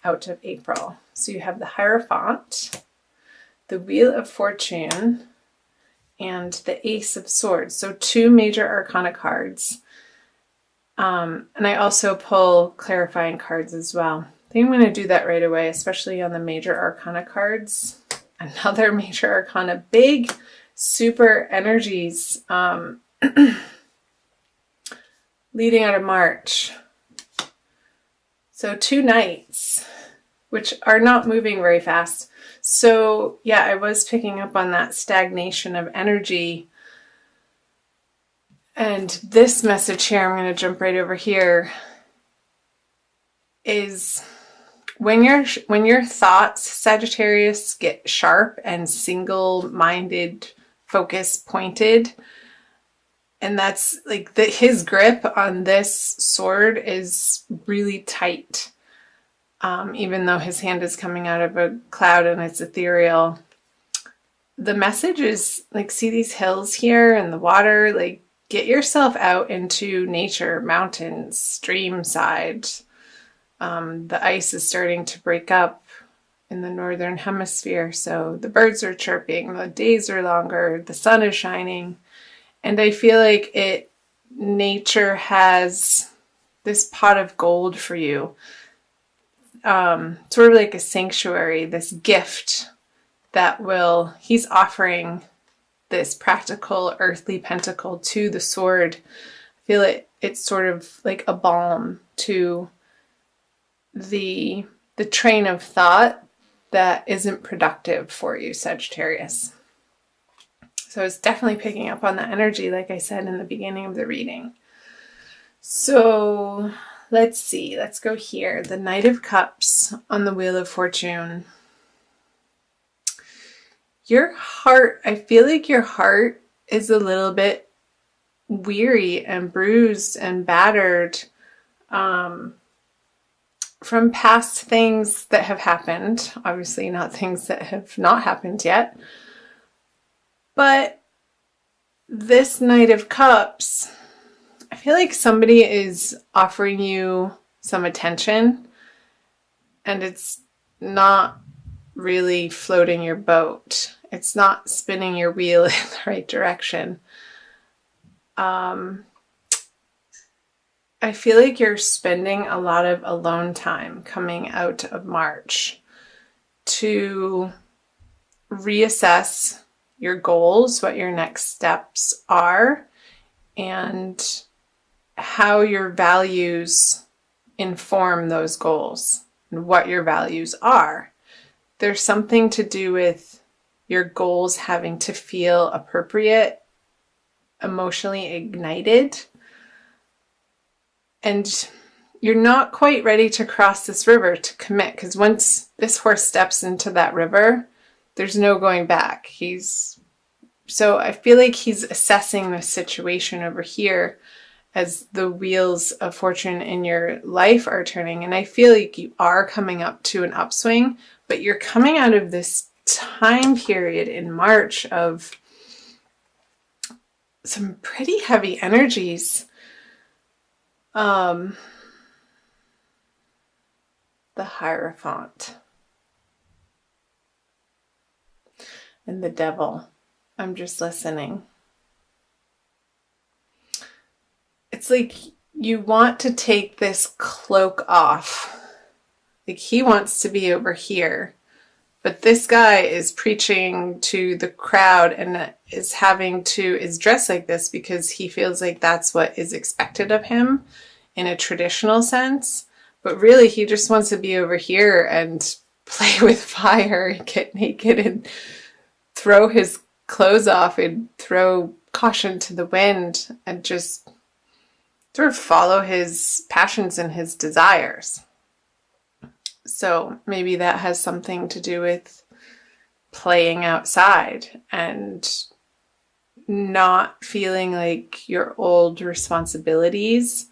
out of April. So you have the Hierophant, the Wheel of Fortune, and the Ace of Swords. So 2 major arcana cards. And I also pull clarifying cards as well. I think I'm going to do that right away, especially on the major arcana cards. Another major arcana, big, super energies leading out of March. So 2 knights, which are not moving very fast. So yeah, I was picking up on that stagnation of energy. And this message here, I'm going to jump right over here, is when your thoughts, Sagittarius, get sharp and single-minded, focus pointed, and that's like his grip on this sword is really tight. Even though his hand is coming out of a cloud and it's ethereal, the message is like, see these hills here and the water, like get yourself out into nature, mountains, stream side. The ice is starting to break up in the northern hemisphere, so the birds are chirping, the days are longer, the sun is shining, and I feel like nature has this pot of gold for you, sort of like a sanctuary, this gift that he's offering this practical earthly pentacle to the sword. I feel it's sort of like a balm to the train of thought that isn't productive for you, Sagittarius. So it's definitely picking up on that energy, like I said in the beginning of the reading. So let's see, let's go here. The Knight of Cups on the Wheel of Fortune. Your heart, I feel like your heart is a little bit weary and bruised and battered from past things that have happened. Obviously not things that have not happened yet. But this Knight of Cups, I feel like somebody is offering you some attention and it's not really floating your boat. It's not spinning your wheel in the right direction. I feel like you're spending a lot of alone time coming out of March to reassess your goals, what your next steps are, and how your values inform those goals and what your values are. There's something to do with your goals having to feel appropriate, emotionally ignited, and you're not quite ready to cross this river to commit, because once this horse steps into that river, there's no going back. So I feel like he's assessing the situation over here as the wheels of fortune in your life are turning. And I feel like you are coming up to an upswing, but you're coming out of this time period in March of some pretty heavy energies. The Hierophant and the Devil. I'm just listening. It's like you want to take this cloak off. Like he wants to be over here, but this guy is preaching to the crowd and is dressed like this because he feels like that's what is expected of him in a traditional sense. But really he just wants to be over here and play with fire and get naked and throw his clothes off and throw caution to the wind and just sort of follow his passions and his desires. So maybe that has something to do with playing outside and not feeling like your old responsibilities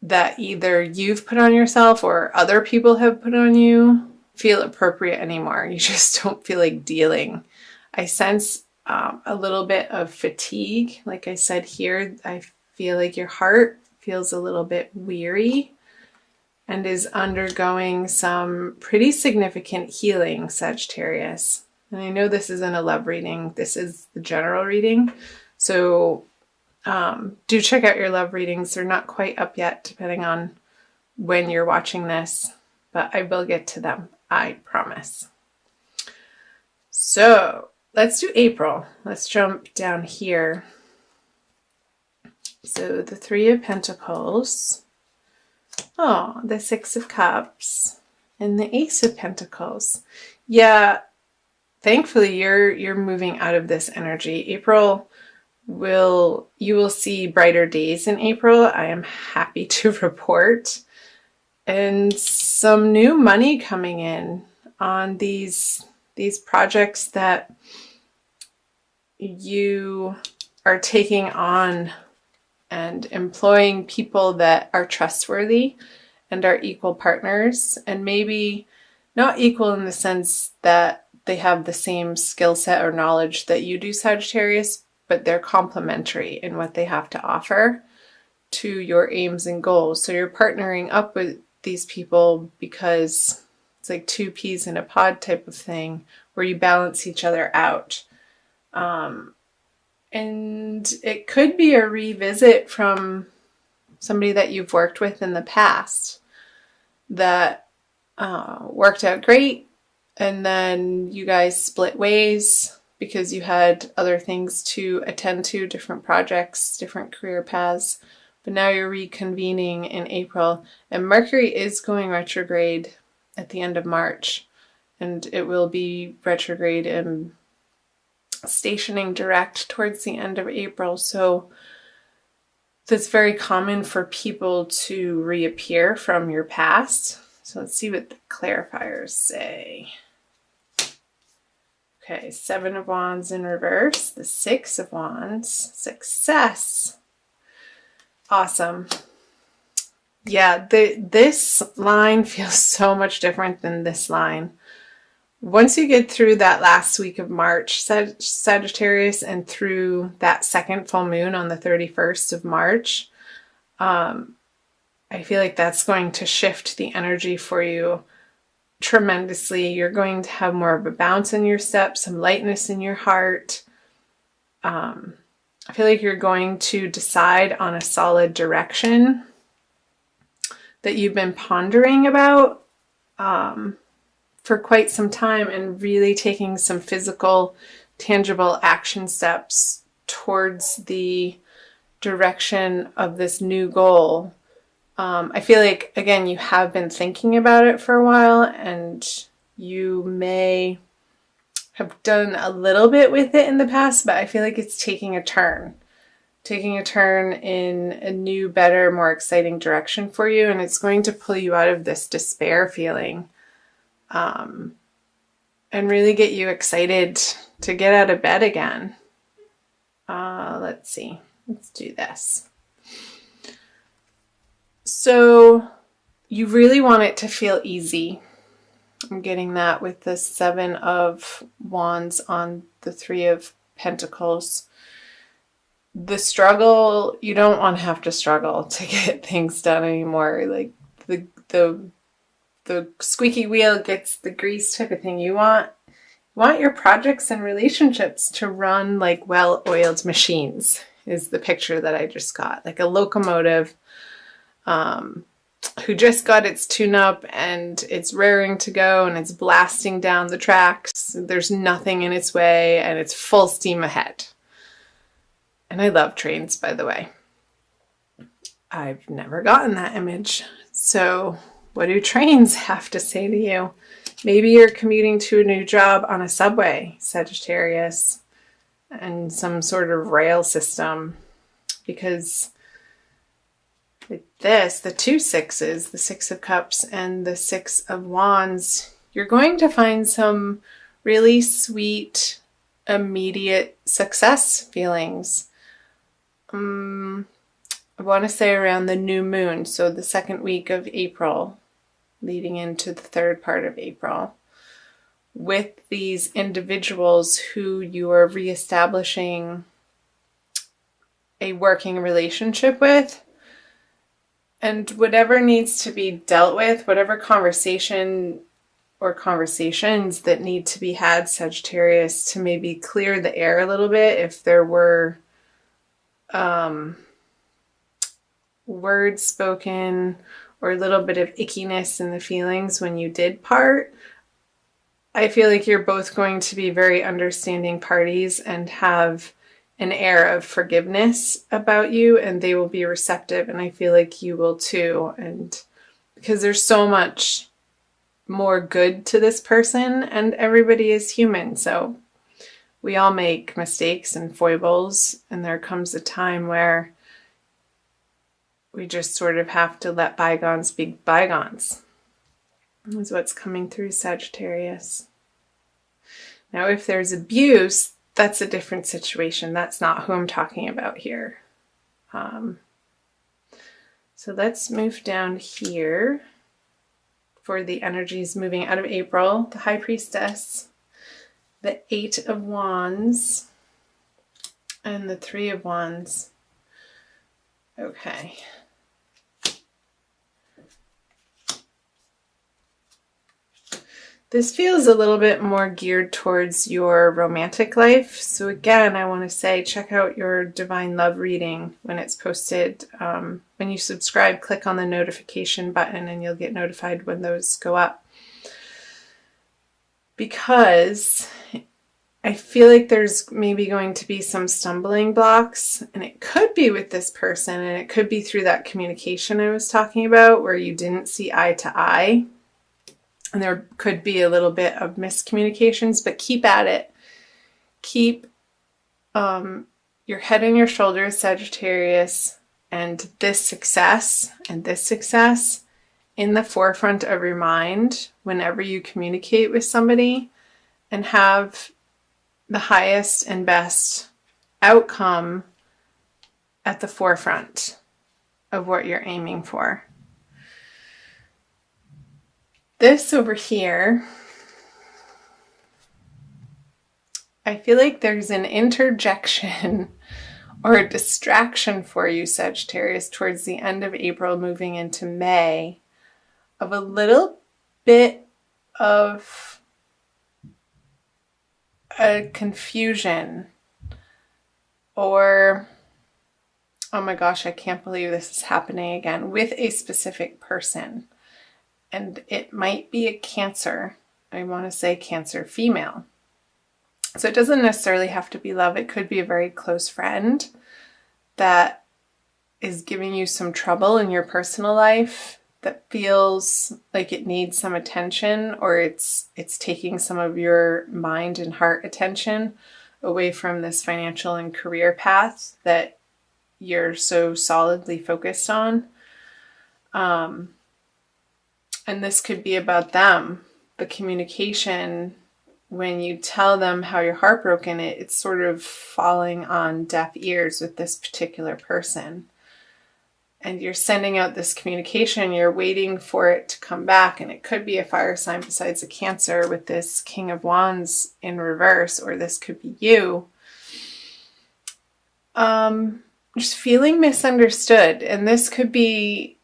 that either you've put on yourself or other people have put on you feel appropriate anymore. You just don't feel like dealing. I sense a little bit of fatigue. Like I said here, I feel like your heart feels a little bit weary and is undergoing some pretty significant healing, Sagittarius. And I know this isn't a love reading, this is the general reading. So do check out your love readings. They're not quite up yet, depending on when you're watching this, but I will get to them, I promise. So let's do April. Let's jump down here. So the Three of Pentacles, oh, the Six of Cups, and the Ace of Pentacles. Yeah, thankfully you're moving out of this energy. April you will see brighter days in April. I am happy to report. And some new money coming in on these projects that you are taking on, and employing people that are trustworthy and are equal partners, and maybe not equal in the sense that they have the same skill set or knowledge that you do, Sagittarius, but they're complementary in what they have to offer to your aims and goals. So you're partnering up with these people because it's like two peas in a pod type of thing, where you balance each other out. And it could be a revisit from somebody that you've worked with in the past that worked out great, and then you guys split ways because you had other things to attend to, different projects, different career paths. But now you're reconvening in April, and Mercury is going retrograde at the end of March, and it will be retrograde and stationing direct towards the end of April. So that's very common for people to reappear from your past. So let's see what the clarifiers say. Okay, Seven of Wands in reverse, the Six of Wands, success. Awesome. Yeah, this line feels so much different than this line. Once you get through that last week of March, Sagittarius, and through that second full moon on the 31st of March, I feel like that's going to shift the energy for you tremendously. You're going to have more of a bounce in your step, some lightness in your heart. I feel like you're going to decide on a solid direction that you've been pondering about for quite some time, and really taking some physical, tangible action steps towards the direction of this new goal. I feel like, again, you have been thinking about it for a while, and you may have done a little bit with it in the past, but I feel like it's taking a turn in a new, better, more exciting direction for you, and it's going to pull you out of this despair feeling, and really get you excited to get out of bed again. Let's see. Let's do this. So you really want it to feel easy. I'm getting that with the Seven of Wands on the Three of Pentacles. The struggle, you don't want to have to struggle to get things done anymore. Like the squeaky wheel gets the grease type of thing. You want your projects and relationships to run like well-oiled machines, is the picture that I just got. Like a locomotive who just got its tune-up and it's raring to go and it's blasting down the tracks. There's nothing in its way and it's full steam ahead. And I love trains, by the way. I've never gotten that image. So what do trains have to say to you? Maybe you're commuting to a new job on a subway, Sagittarius, and some sort of rail system, because with this, the two sixes, the Six of Cups and the Six of Wands, you're going to find some really sweet, immediate success feelings. I want to say around the new moon, so the second week of April, leading into the third part of April, with these individuals who you are reestablishing a working relationship with. And whatever needs to be dealt with, whatever conversation or conversations that need to be had, Sagittarius, to maybe clear the air a little bit if there were words spoken or a little bit of ickiness in the feelings when you did part. I feel like you're both going to be very understanding parties and have an air of forgiveness about you, and they will be receptive, and I feel like you will too. And because there's so much more good to this person, and everybody is human, so we all make mistakes and foibles, and there comes a time where we just sort of have to let bygones be bygones. Is what's coming through, Sagittarius. Now, if there's abuse, that's a different situation. That's not who I'm talking about here. So let's move down here for the energies moving out of April. The High Priestess, the Eight of Wands, and the Three of Wands. Okay. This feels a little bit more geared towards your romantic life. So again, I want to say check out your Divine Love reading when it's posted. When you subscribe, click on the notification button and you'll get notified when those go up. Because I feel like there's maybe going to be some stumbling blocks, and it could be with this person, and it could be through that communication I was talking about where you didn't see eye to eye. And there could be a little bit of miscommunications, but keep at it. Keep your head on your shoulders, Sagittarius, and this success in the forefront of your mind whenever you communicate with somebody, and have the highest and best outcome at the forefront of what you're aiming for. This over here, I feel like there's an interjection or a distraction for you, Sagittarius, towards the end of April, moving into May, of a little bit of a confusion or, oh my gosh, I can't believe this is happening again, with a specific person. And it might be a Cancer. I want to say Cancer female. So it doesn't necessarily have to be love. It could be a very close friend that is giving you some trouble in your personal life, that feels like it needs some attention, or it's taking some of your mind and heart attention away from this financial and career path that you're so solidly focused on. And this could be about them. The communication, when you tell them how you're heartbroken, it's sort of falling on deaf ears with this particular person. And you're sending out this communication, you're waiting for it to come back, and it could be a fire sign besides a Cancer with this King of Wands in reverse, or this could be you. Just feeling misunderstood, and this could be,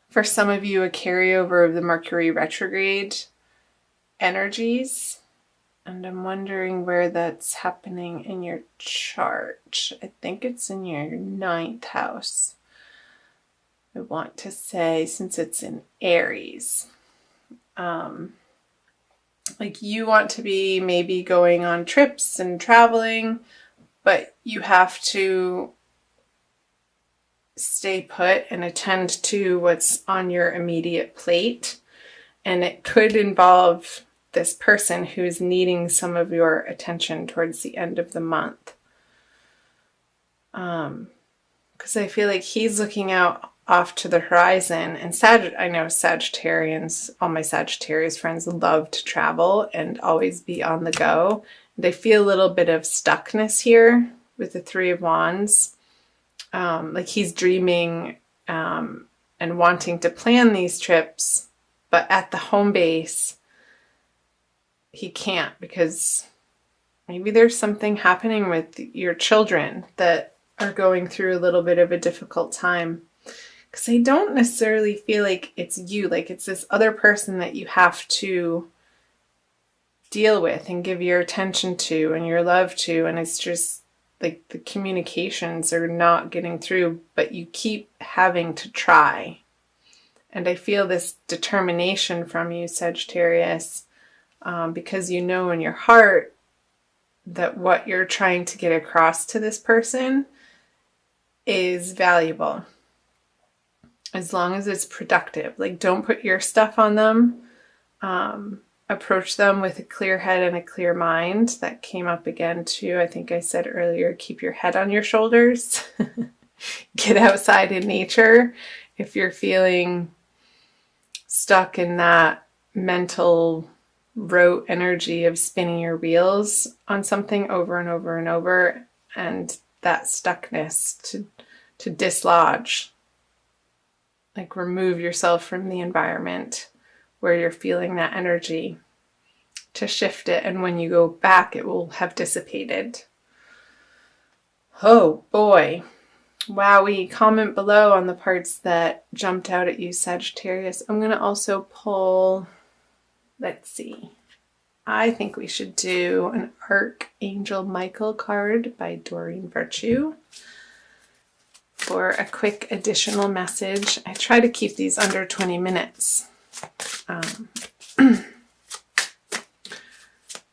for some of you, a carryover of the Mercury retrograde energies. And I'm wondering where that's happening in your chart. I think it's in your 9th house. I want to say, since it's in Aries. Like you want to be maybe going on trips and traveling, but you have to stay put and attend to what's on your immediate plate. And it could involve this person who's needing some of your attention towards the end of the month. Because I feel like he's looking out off to the horizon. And I know Sagittarians, all my Sagittarius friends love to travel and always be on the go. And I feel a little bit of stuckness here with the Three of Wands. Like he's dreaming and wanting to plan these trips, but at the home base, he can't, because maybe there's something happening with your children that are going through a little bit of a difficult time. Because I don't necessarily feel like it's you, like it's this other person that you have to deal with and give your attention to and your love to, and it's just like the communications are not getting through, but you keep having to try. And I feel this determination from you, Sagittarius, because you know in your heart that what you're trying to get across to this person is valuable. As long as it's productive. Like, don't put your stuff on them. Approach them with a clear head and a clear mind. That came up again too. I think I said earlier, keep your head on your shoulders. Get outside in nature. If you're feeling stuck in that mental rote energy of spinning your wheels on something over and over and over, and that stuckness to dislodge. Like, remove yourself from the environment where you're feeling that energy, to shift it, and when you go back it will have dissipated. Oh boy. Wowee. Comment below on the parts that jumped out at you, Sagittarius. I'm going to also pull, let's see, I think we should do an Archangel Michael card by Doreen Virtue for a quick additional message. I try to keep these under 20 minutes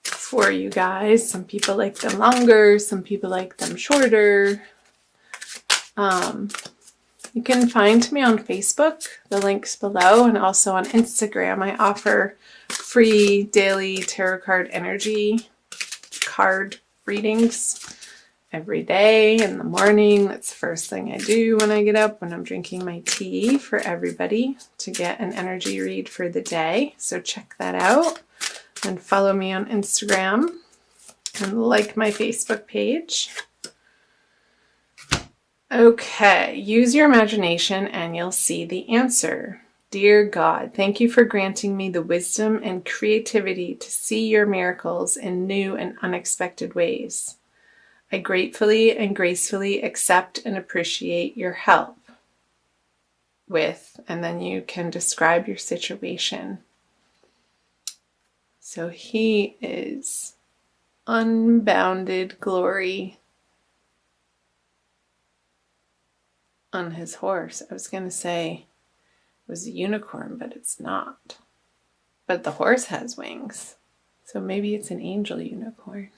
for you guys. Some people like them longer, some people like them shorter. You can find me on Facebook, the link's below, and also on Instagram. I offer free daily tarot card energy card readings every day in the morning. That's the first thing I do when I get up, when I'm drinking my tea, for everybody to get an energy read for the day. So check that out and follow me on Instagram and like my Facebook page. Okay, use your imagination and you'll see the answer. Dear God, thank you for granting me the wisdom and creativity to see your miracles in new and unexpected ways. I gratefully and gracefully accept and appreciate your help with, and then you can describe your situation. So he is unbounded glory on his horse. I was going to say it was a unicorn, but it's not. But the horse has wings. So maybe it's an angel unicorn.